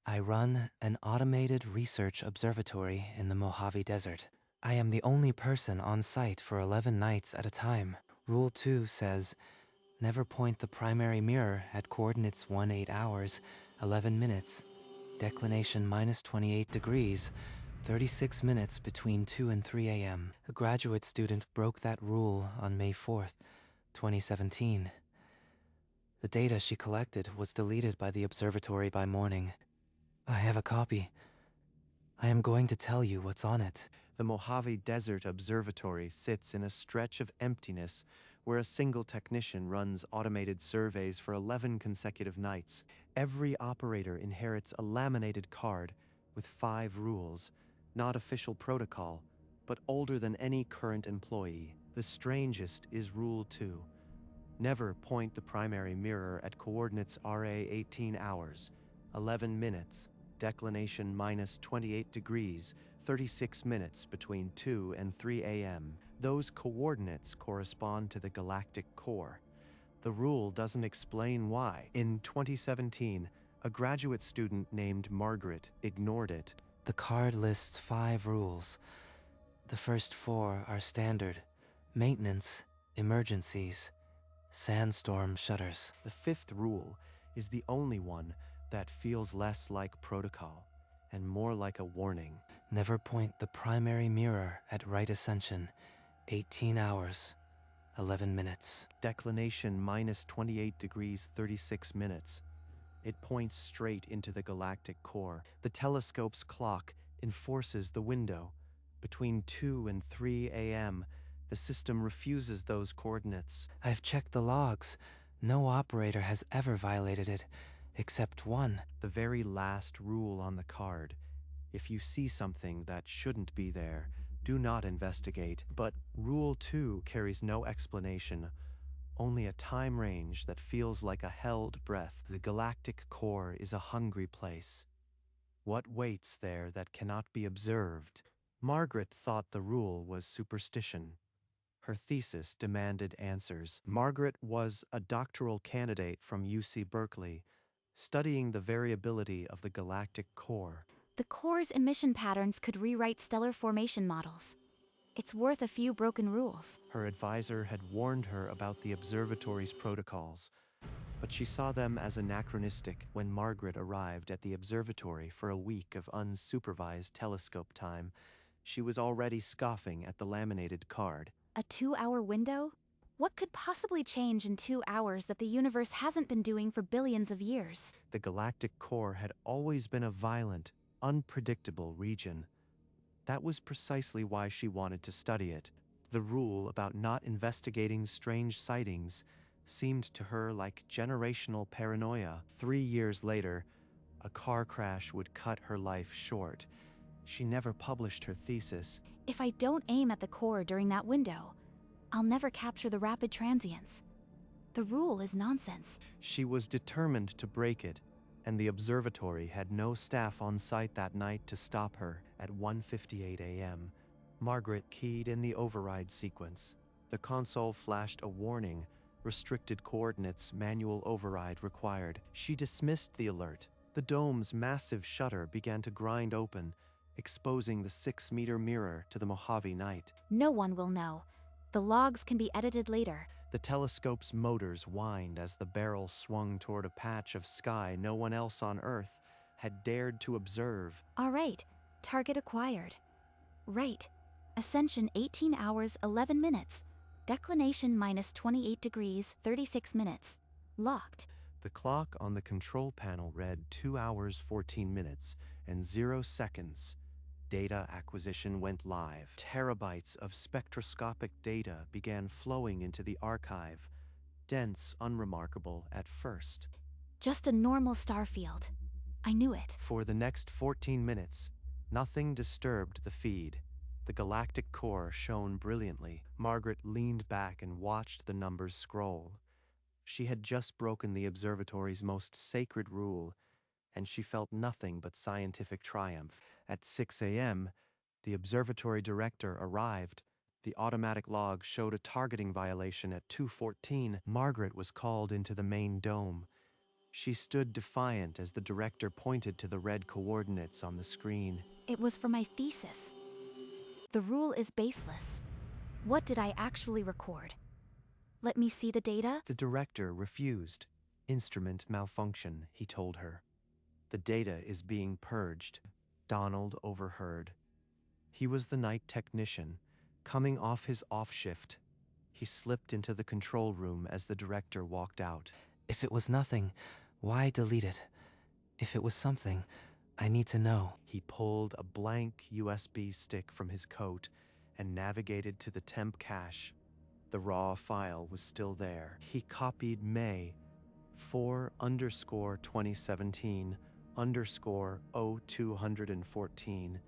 I run an automated research observatory in the Mojave Desert. I am the only person on site for 11 nights at a time. Rule 2 says, never point the primary mirror at coordinates 18 hours, 11 minutes, declination minus 28 degrees, 36 minutes between 2 and 3 a.m. A graduate student broke that rule on May 4th, 2017. The data she collected was deleted by the observatory by morning. I have a copy. I am going to tell you what's on it. The Mojave Desert Observatory sits in a stretch of emptiness where a single technician runs automated surveys for 11 consecutive nights. Every operator inherits a laminated card with 5 rules, not official protocol, but older than any current employee. The strangest is Rule 2. Never point the primary mirror at coordinates RA 18 hours, 11 minutes, declination minus 28 degrees, 36 minutes between 2 and 3 a.m. Those coordinates correspond to the galactic core. The rule doesn't explain why. In 2017, a graduate student named Margaret ignored it. The card lists 5 rules. The first 4 are standard: maintenance, emergencies, sandstorm shutters. The 5th rule is the only one that feels less like protocol and more like a warning. Never point the primary mirror at right ascension, 18 hours, 11 minutes. Declination minus 28 degrees, 36 minutes. It points straight into the galactic core. The telescope's clock enforces the window. Between 2 and 3 a.m., the system refuses those coordinates. I've checked the logs. No operator has ever violated it, except one. The very last rule on the card. If you see something that shouldn't be there, do not investigate. But Rule 2 carries no explanation, only a time range that feels like a held breath. The galactic core is a hungry place. What waits there that cannot be observed? Margaret thought the rule was superstition. Her thesis demanded answers. Margaret was a doctoral candidate from UC Berkeley, studying the variability of the galactic core. The core's emission patterns could rewrite stellar formation models. It's worth a few broken rules. Her advisor had warned her about the observatory's protocols, but she saw them as anachronistic. When Margaret arrived at the observatory for a week of unsupervised telescope time, she was already scoffing at the laminated card. A 2-hour window? What could possibly change in 2 hours that the universe hasn't been doing for billions of years? The galactic core had always been a violent, unpredictable region. That was precisely why she wanted to study it. The rule about not investigating strange sightings seemed to her like generational paranoia. 3 years later, a car crash would cut her life short. She never published her thesis. If I don't aim at the core during that window, I'll never capture the rapid transients. The rule is nonsense. She was determined to break it, and the observatory had no staff on site that night to stop her. At 1:58 a.m., Margaret keyed in the override sequence. The console flashed a warning: restricted coordinates, manual override required. She dismissed the alert. The dome's massive shutter began to grind open, exposing the 6-meter mirror to the Mojave night. No one will know. The logs can be edited later. The telescope's motors whined as the barrel swung toward a patch of sky no one else on Earth had dared to observe. All right, target acquired. Right. Ascension 18 hours 11 minutes. Declination minus 28 degrees 36 minutes. Locked. The clock on the control panel read 2 hours 14 minutes and 0 seconds. Data acquisition went live. Terabytes of spectroscopic data began flowing into the archive, dense, unremarkable at first. Just a normal star field. I knew it. For the next 14 minutes, nothing disturbed the feed. The galactic core shone brilliantly. Margaret leaned back and watched the numbers scroll. She had just broken the observatory's most sacred rule, and she felt nothing but scientific triumph. At 6 a.m., the observatory director arrived. The automatic log showed a targeting violation at 2:14. Margaret was called into the main dome. She stood defiant as the director pointed to the red coordinates on the screen. It was for my thesis. The rule is baseless. What did I actually record? Let me see the data? The director refused. Instrument malfunction, he told her. The data is being purged. Donald overheard. He was the night technician, coming off his off shift. He slipped into the control room as the director walked out. If it was nothing, why delete it? If it was something, I need to know. He pulled a blank USB stick from his coat and navigated to the temp cache. The raw file was still there. He copied May 4_2017_0214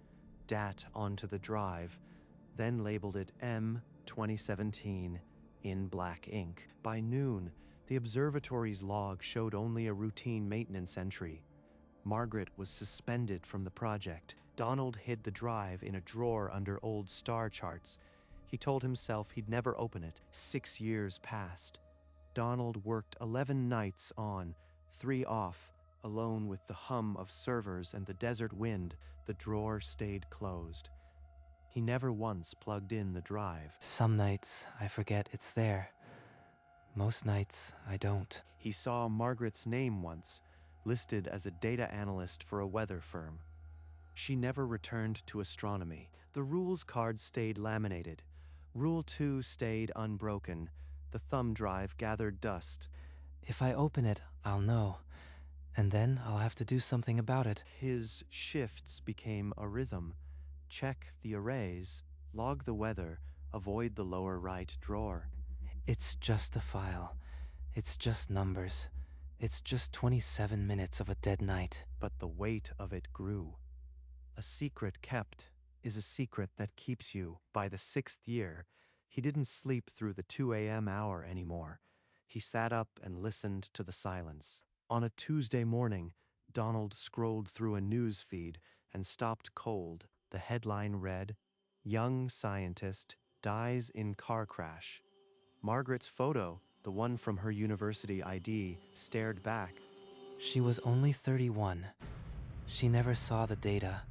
DAT onto the drive, then labeled it M2017 in black ink. By noon, the observatory's log showed only a routine maintenance entry. Margaret was suspended from the project. Donald hid the drive in a drawer under old star charts. He told himself he'd never open it. 6 years passed. Donald worked 11 nights on, 3 off, alone with the hum of servers and the desert wind. The drawer stayed closed. He never once plugged in the drive. Some nights I forget it's there. Most nights I don't. He saw Margaret's name once, listed as a data analyst for a weather firm. She never returned to astronomy. The rules card stayed laminated. Rule 2 stayed unbroken. The thumb drive gathered dust. If I open it, I'll know. And then I'll have to do something about it. His shifts became a rhythm. Check the arrays, log the weather, avoid the lower right drawer. It's just a file. It's just numbers. It's just 27 minutes of a dead night. But the weight of it grew. A secret kept is a secret that keeps you. By the 6th year, he didn't sleep through the 2 a.m. hour anymore. He sat up and listened to the silence. On a Tuesday morning, Donald scrolled through a news feed and stopped cold. The headline read, "Young Scientist Dies in Car Crash." Margaret's photo, the one from her university ID, stared back. She was only 31. She never saw the data.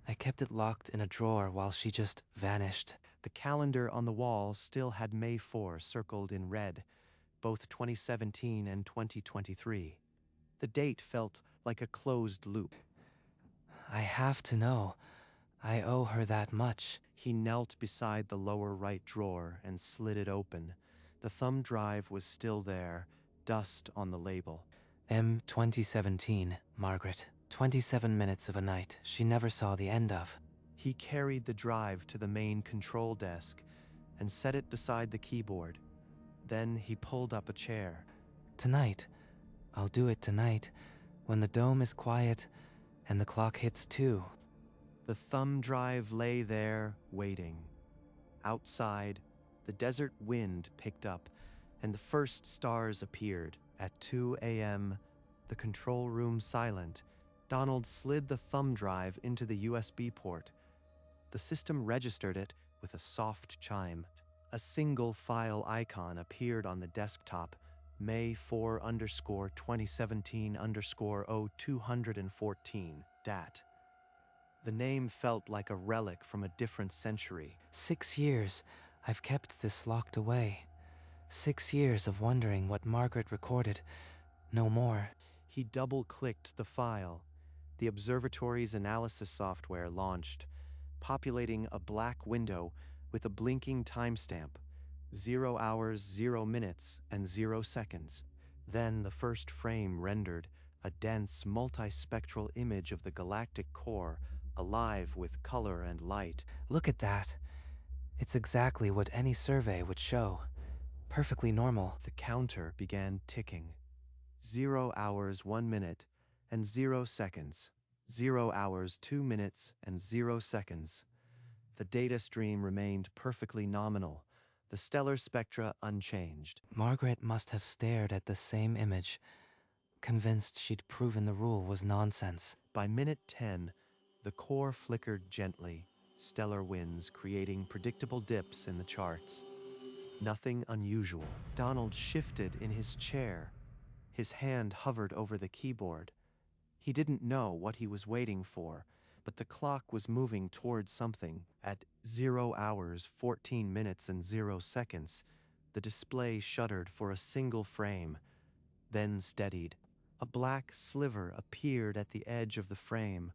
I kept it locked in a drawer while she just vanished. The calendar on the wall still had May 4 circled in red, both 2017 and 2023. The date felt like a closed loop. I have to know. I owe her that much. He knelt beside the lower right drawer and slid it open. The thumb drive was still there, dust on the label. M2017, Margaret. 27 minutes of a night she never saw the end of. He carried the drive to the main control desk and set it beside the keyboard. Then he pulled up a chair. Tonight. I'll do it tonight, when the dome is quiet and the clock hits 2. The thumb drive lay there, waiting. Outside, the desert wind picked up, and the first stars appeared. At 2 a.m., the control room silent, Donald slid the thumb drive into the USB port. The system registered it with a soft chime. A single file icon appeared on the desktop, May 4_2017_0214 DAT. The name felt like a relic from a different century. 6 years I've kept this locked away. 6 years of wondering what Margaret recorded. No more. He double-clicked the file. The observatory's analysis software launched, populating a black window with a blinking timestamp, 0 hours, 0 minutes, and 0 seconds. Then the first frame rendered a dense, multispectral image of the galactic core, alive with color and light. Look at that. It's exactly what any survey would show. Perfectly normal. The counter began ticking. 0 hours, 1 minute, and 0 seconds. 0 hours, 2 minutes, and 0 seconds. The data stream remained perfectly nominal, the stellar spectra unchanged. Margaret must have stared at the same image, convinced she'd proven the rule was nonsense. By minute 10, the core flickered gently, stellar winds creating predictable dips in the charts. Nothing unusual. Donald shifted in his chair. His hand hovered over the keyboard. He didn't know what he was waiting for, but the clock was moving towards something. At 0 hours, 14 minutes and 0 seconds, the display shuddered for a single frame, then steadied. A black sliver appeared at the edge of the frame,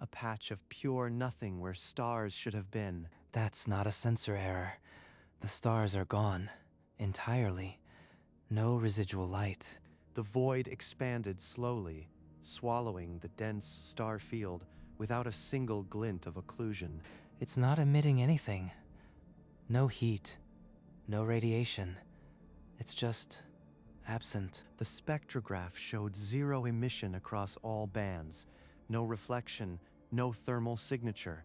a patch of pure nothing where stars should have been. That's not a sensor error. The stars are gone. Entirely. No residual light. The void expanded slowly, swallowing the dense star field without a single glint of occlusion. It's not emitting anything. No heat. No radiation. It's just absent. The spectrograph showed zero emission across all bands, no reflection, no thermal signature.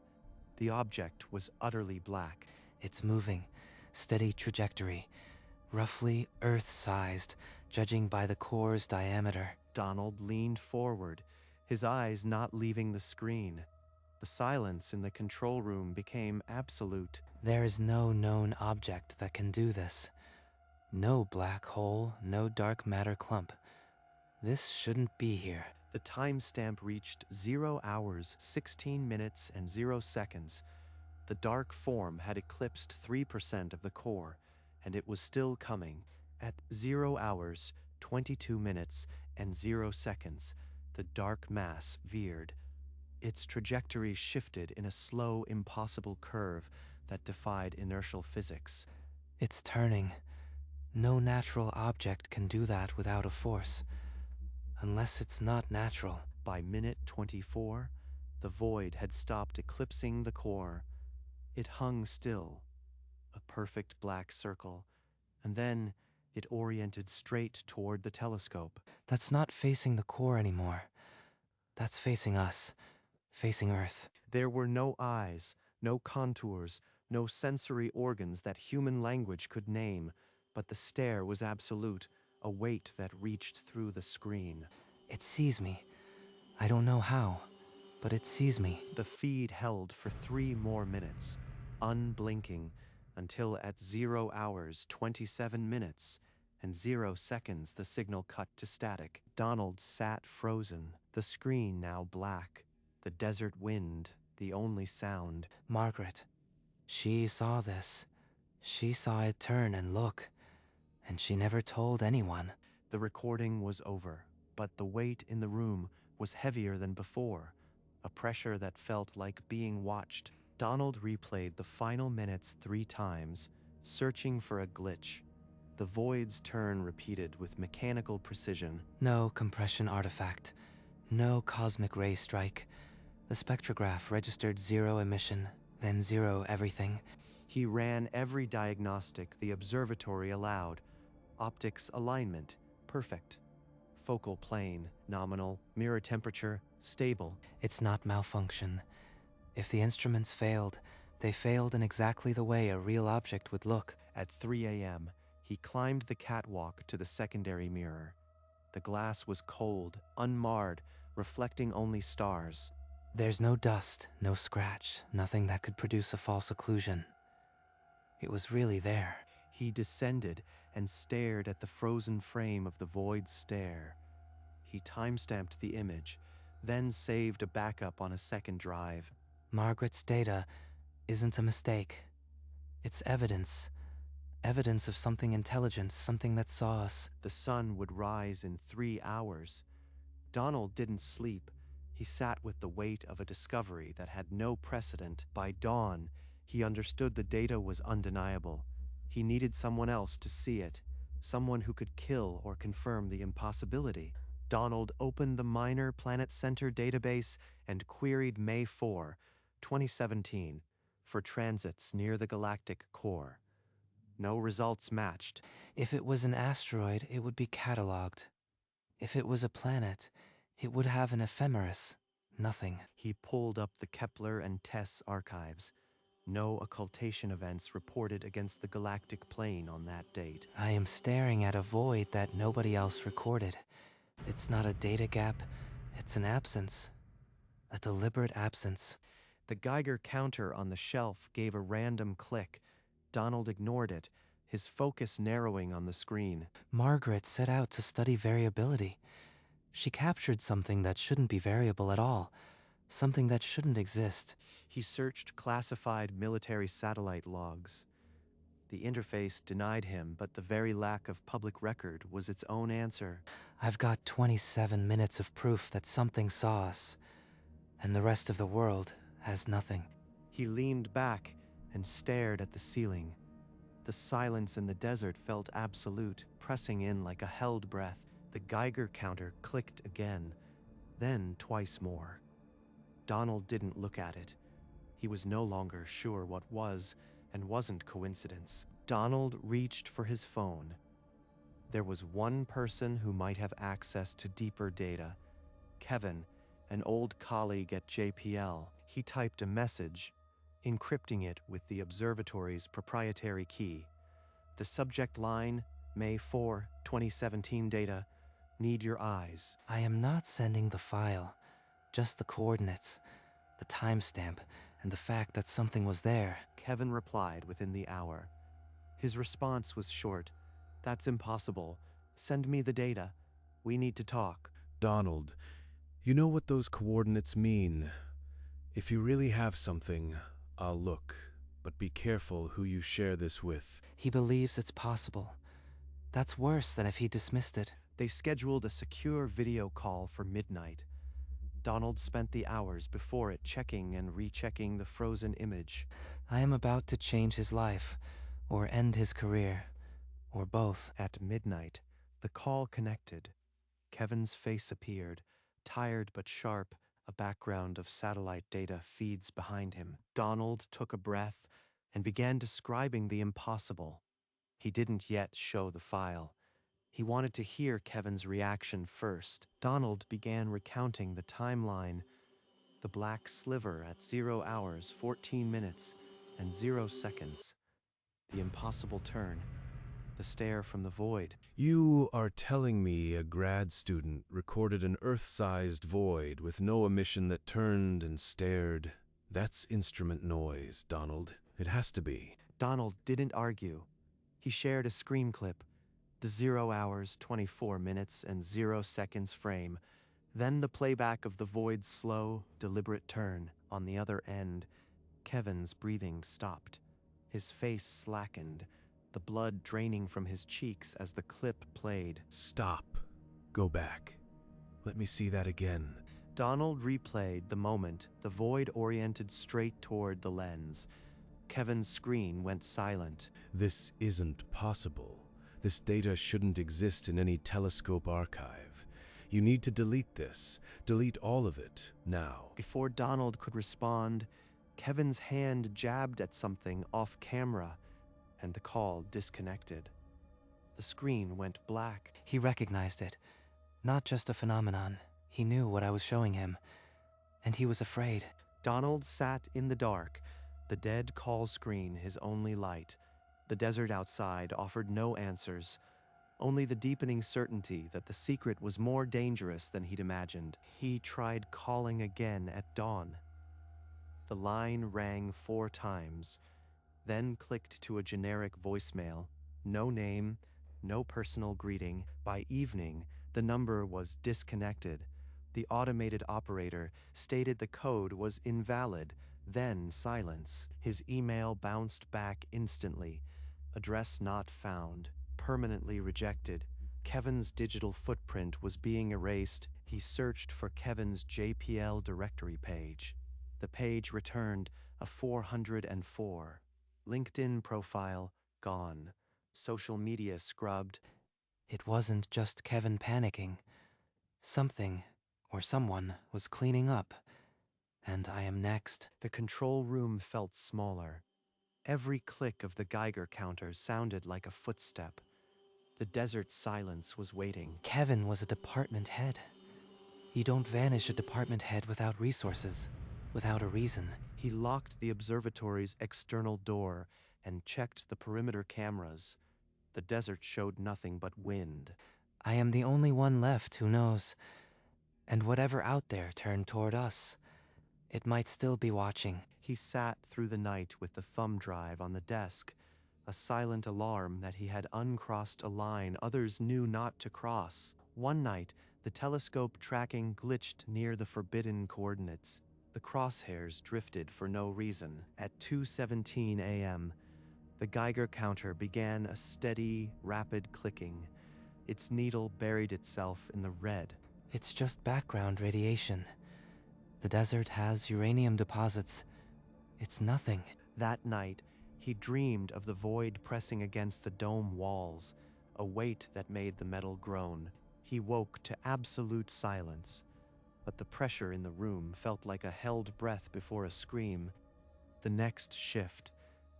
The object was utterly black. It's moving. Steady trajectory. Roughly Earth-sized, judging by the core's diameter. Donald leaned forward, his eyes not leaving the screen. The silence in the control room became absolute. There is no known object that can do this. No black hole, no dark matter clump. This shouldn't be here. The timestamp reached 0 hours, 16 minutes and 0 seconds. The dark form had eclipsed 3% of the core, and it was still coming. At 0 hours, 22 minutes and 0 seconds, the dark mass veered. Its trajectory shifted in a slow, impossible curve that defied inertial physics. It's turning. No natural object can do that without a force. Unless it's not natural. By minute 24, the void had stopped eclipsing the core. It hung still, a perfect black circle, and then it oriented straight toward the telescope. That's not facing the core anymore. That's facing us. Facing Earth. There were no eyes, no contours, no sensory organs that human language could name, but the stare was absolute, a weight that reached through the screen. It sees me. I don't know how, but it sees me. The feed held for 3 more minutes, unblinking, until at 0 hours, 27 minutes and 0 seconds the signal cut to static. Donald sat frozen, the screen now black, the desert wind the only sound. Margaret. She saw this. She saw it turn and look. And she never told anyone. The recording was over, but the weight in the room was heavier than before, a pressure that felt like being watched. Donald replayed the final minutes 3 times, searching for a glitch. The void's turn repeated with mechanical precision. No compression artifact. No cosmic ray strike. The spectrograph registered 0 emission, then 0 everything. He ran every diagnostic the observatory allowed. Optics alignment, perfect. Focal plane, nominal. Mirror temperature, stable. It's not malfunction. If the instruments failed, they failed in exactly the way a real object would look. At 3 a.m., he climbed the catwalk to the secondary mirror. The glass was cold, unmarred, reflecting only stars. There's no dust, no scratch, nothing that could produce a false occlusion. It was really there. He descended and stared at the frozen frame of the void's stare. He timestamped the image, then saved a backup on a second drive. Margaret's data isn't a mistake. It's evidence. Evidence of something intelligent, something that saw us. The sun would rise in 3 hours. Donald didn't sleep. He sat with the weight of a discovery that had no precedent. By dawn, he understood the data was undeniable. He needed someone else to see it, someone who could kill or confirm the impossibility. Donald opened the Minor Planet Center database and queried May 4, 2017, for transits near the galactic core. No results matched. If it was an asteroid, it would be cataloged. If it was a planet, it would have an ephemeris. Nothing. He pulled up the Kepler and TESS archives. No occultation events reported against the galactic plane on that date. I am staring at a void that nobody else recorded. It's not a data gap, it's an absence. A deliberate absence. The Geiger counter on the shelf gave a random click. Donald ignored it, his focus narrowing on the screen. Margaret set out to study variability. She captured something that shouldn't be variable at all, something that shouldn't exist. He searched classified military satellite logs. The interface denied him, but the very lack of public record was its own answer. I've got 27 minutes of proof that something saw us, and the rest of the world has nothing. He leaned back and stared at the ceiling. The silence in the desert felt absolute, pressing in like a held breath. The Geiger counter clicked again, then twice more. Donald didn't look at it. He was no longer sure what was and wasn't coincidence. Donald reached for his phone. There was one person who might have access to deeper data. Kevin, an old colleague at JPL. He typed a message, encrypting it with the observatory's proprietary key. The subject line, May 4, 2017 data, need your eyes. I am not sending the file, just the coordinates, the timestamp, and the fact that something was there. Kevin replied within the hour. His response was short. That's impossible. Send me the data. We need to talk. Donald, you know what those coordinates mean. If you really have something, I'll look, but be careful who you share this with. He believes it's possible. That's worse than if he dismissed it. They scheduled a secure video call for midnight. Donald spent the hours before it checking and rechecking the frozen image. I am about to change his life, or end his career, or both. At midnight, the call connected. Kevin's face appeared, tired but sharp, a background of satellite data feeds behind him. Donald took a breath and began describing the impossible. He didn't yet show the file. He wanted to hear Kevin's reaction first. Donald began recounting the timeline. The black sliver at 0 hours, 14 minutes, and 0 seconds. The impossible turn. The stare from the void. You are telling me a grad student recorded an Earth-sized void with no emission that turned and stared. That's instrument noise, Donald. It has to be. Donald didn't argue. He shared a screen clip. The 0 hours, 24 minutes, and 0 seconds frame. Then the playback of the void's slow, deliberate turn. On the other end, Kevin's breathing stopped. His face slackened, the blood draining from his cheeks as the clip played. Stop. Go back. Let me see that again. Donald replayed the moment, the void oriented straight toward the lens. Kevin's screen went silent. This isn't possible. This data shouldn't exist in any telescope archive. You need to delete this. Delete all of it, now. Before Donald could respond, Kevin's hand jabbed at something off camera, and the call disconnected. The screen went black. He recognized it. Not just a phenomenon. He knew what I was showing him. And he was afraid. Donald sat in the dark, the dead call screen his only light. The desert outside offered no answers, only the deepening certainty that the secret was more dangerous than he'd imagined. He tried calling again at dawn. The line rang 4 times, then clicked to a generic voicemail. No name, no personal greeting. By evening, the number was disconnected. The automated operator stated the code was invalid, then silence. His email bounced back instantly. Address not found. Permanently rejected. Kevin's digital footprint was being erased. He searched for Kevin's JPL directory page. The page returned a 404. LinkedIn profile gone. Social media scrubbed. It wasn't just Kevin panicking. Something, or someone, was cleaning up. And I am next. The control room felt smaller. Every click of the Geiger counter sounded like a footstep. The desert silence was waiting. Kevin was a department head. You don't vanish a department head without resources, without a reason. He locked the observatory's external door and checked the perimeter cameras. The desert showed nothing but wind. I am the only one left who knows. And whatever out there turned toward us, it might still be watching. He sat through the night with the thumb drive on the desk, a silent alarm that he had uncrossed a line others knew not to cross. One night, the telescope tracking glitched near the forbidden coordinates. The crosshairs drifted for no reason. At 2:17 a.m., the Geiger counter began a steady, rapid clicking. Its needle buried itself in the red. It's just background radiation. The desert has uranium deposits. It's nothing. That night, he dreamed of the void pressing against the dome walls, a weight that made the metal groan. He woke to absolute silence, but the pressure in the room felt like a held breath before a scream. The next shift,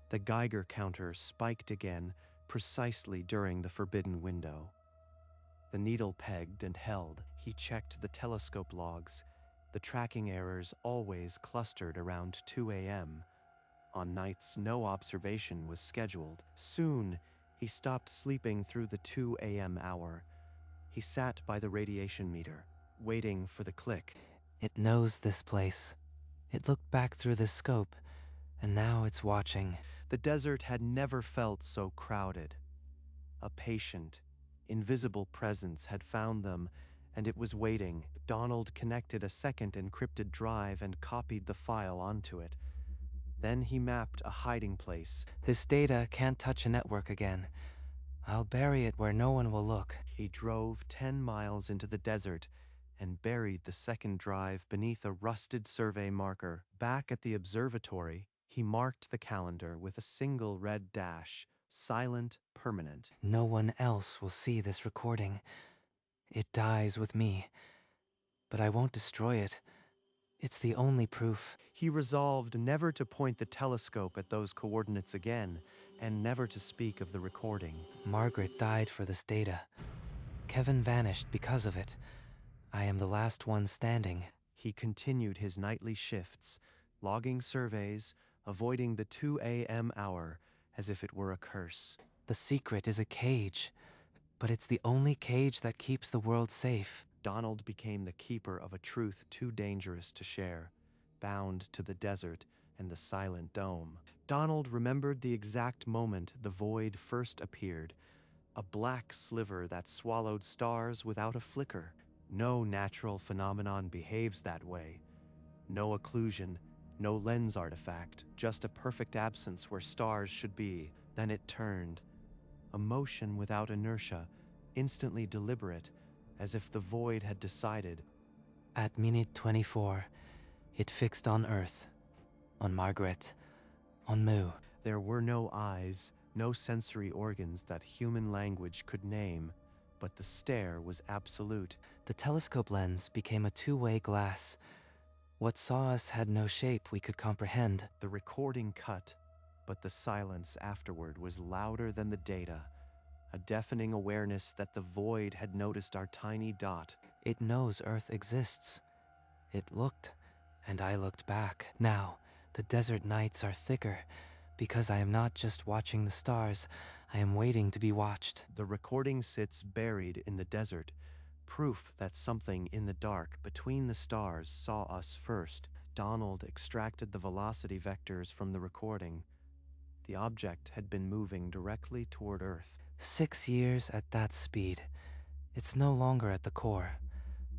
the Geiger counter spiked again, precisely during the forbidden window. The needle pegged and held. He checked the telescope logs. The tracking errors always clustered around 2 a.m. On nights no observation was scheduled. Soon, he stopped sleeping through the 2 a.m. hour. He sat by the radiation meter, waiting for the click. It knows this place. It looked back through this scope, and now it's watching. The desert had never felt so crowded. A patient, invisible presence had found them, and it was waiting. Donald connected a second encrypted drive and copied the file onto it. Then he mapped a hiding place. This data can't touch a network again. I'll bury it where no one will look. He drove 10 miles into the desert and buried the second drive beneath a rusted survey marker. Back at the observatory, he marked the calendar with a single red dash, silent, permanent. No one else will see this recording. It dies with me. But I won't destroy it. It's the only proof. He resolved never to point the telescope at those coordinates again, and never to speak of the recording. Margaret died for this data. Kevin vanished because of it. I am the last one standing. He continued his nightly shifts, logging surveys, avoiding the 2 a.m. hour as if it were a curse. The secret is a cage, but it's the only cage that keeps the world safe. Donald became the keeper of a truth too dangerous to share, bound to the desert and the silent dome. Donald remembered the exact moment the void first appeared, a black sliver that swallowed stars without a flicker. No natural phenomenon behaves that way. No occlusion, no lens artifact, just a perfect absence where stars should be. Then it turned. A motion without inertia, instantly deliberate, as if the void had decided. At minute 24, it fixed on Earth, on Margaret, on Moo. There were no eyes, no sensory organs that human language could name, but the stare was absolute. The telescope lens became a two-way glass. What saw us had no shape we could comprehend. The recording cut, but the silence afterward was louder than the data, a deafening awareness that the void had noticed our tiny dot. It knows Earth exists. It looked, and I looked back. Now, the desert nights are thicker, because I am not just watching the stars, I am waiting to be watched. The recording sits buried in the desert, proof that something in the dark between the stars saw us first. Donald extracted the velocity vectors from the recording. The object had been moving directly toward Earth. 6 years at that speed. It's no longer at the core.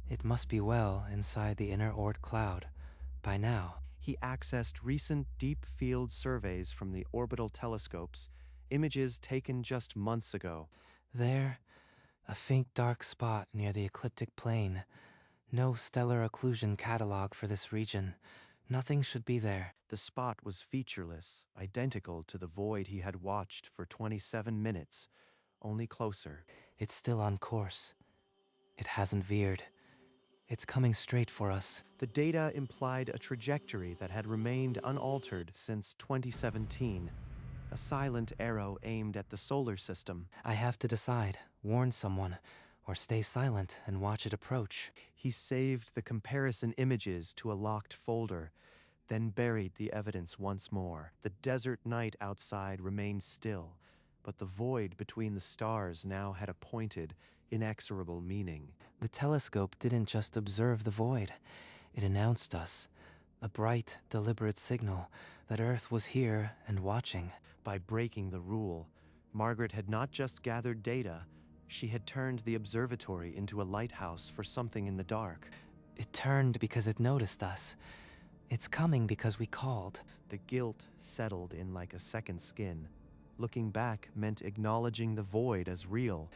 It must be well inside the inner Oort cloud. By now. He accessed recent deep field surveys from the orbital telescopes, images taken just months ago. There, a faint dark spot near the ecliptic plane. No stellar occlusion catalog for this region. Nothing should be there. The spot was featureless, identical to the void he had watched for 27 minutes, only closer. It's still on course. It hasn't veered. It's coming straight for us. The data implied a trajectory that had remained unaltered since 2017, a silent arrow aimed at the solar system. I have to decide, warn someone, or stay silent and watch it approach. He saved the comparison images to a locked folder, then buried the evidence once more. The desert night outside remained still, but the void between the stars now had a pointed, inexorable meaning. The telescope didn't just observe the void. It announced us. A bright, deliberate signal, that Earth was here and watching. By breaking the rule, Margaret had not just gathered data, she had turned the observatory into a lighthouse for something in the dark. It turned because it noticed us. It's coming because we called. The guilt settled in like a second skin. Looking back meant acknowledging the void as real.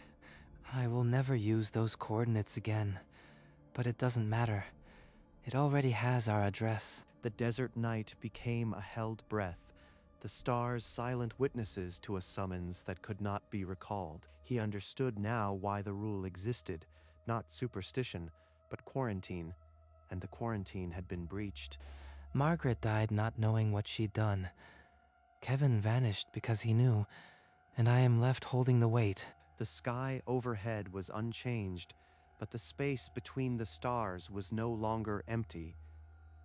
I will never use those coordinates again, but it doesn't matter. It already has our address. The desert night became a held breath, the stars silent witnesses to a summons that could not be recalled. He understood now why the rule existed, not superstition, but quarantine, and the quarantine had been breached. Margaret died not knowing what she'd done. Kevin vanished because he knew, and I am left holding the weight. The sky overhead was unchanged, but the space between the stars was no longer empty.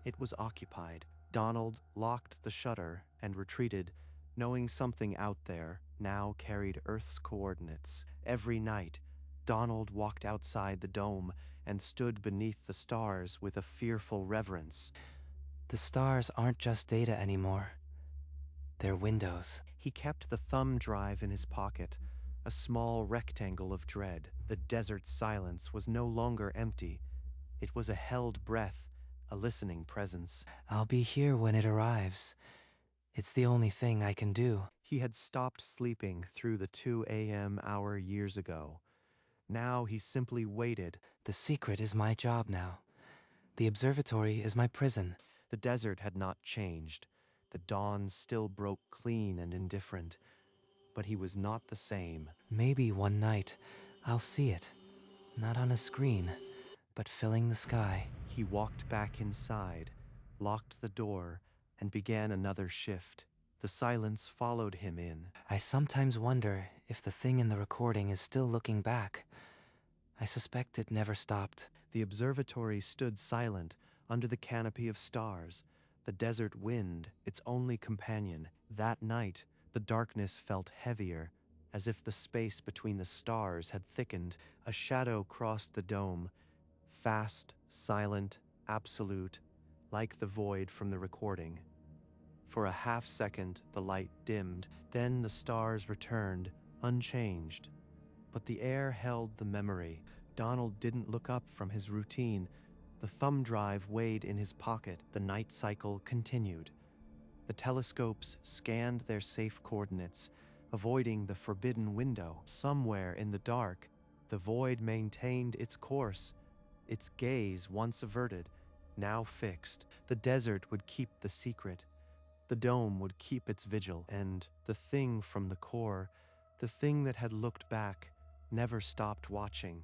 It was occupied. Donald locked the shutter and retreated, knowing something out there now carried Earth's coordinates. Every night, Donald walked outside the dome and stood beneath the stars with a fearful reverence. The stars aren't just data anymore. They're windows. He kept the thumb drive in his pocket, a small rectangle of dread. The desert silence was no longer empty. It was a held breath, a listening presence. I'll be here when it arrives. It's the only thing I can do. He had stopped sleeping through the 2 a.m. hour years ago. Now he simply waited. The secret is my job now. The observatory is my prison. The desert had not changed. The dawn still broke clean and indifferent. But he was not the same. Maybe one night I'll see it. Not on a screen, but filling the sky. He walked back inside, locked the door, and began another shift. The silence followed him in. I sometimes wonder if the thing in the recording is still looking back. I suspect it never stopped. The observatory stood silent under the canopy of stars, the desert wind its only companion. That night, the darkness felt heavier, as if the space between the stars had thickened. A shadow crossed the dome, fast, silent, absolute, like the void from the recording. For a half second, the light dimmed. Then the stars returned, unchanged. But the air held the memory. Donald didn't look up from his routine. The thumb drive weighed in his pocket. The night cycle continued. The telescopes scanned their safe coordinates, avoiding the forbidden window. Somewhere in the dark, the void maintained its course, its gaze once averted, now fixed. The desert would keep the secret. The dome would keep its vigil, and the thing from the core, the thing that had looked back, never stopped watching.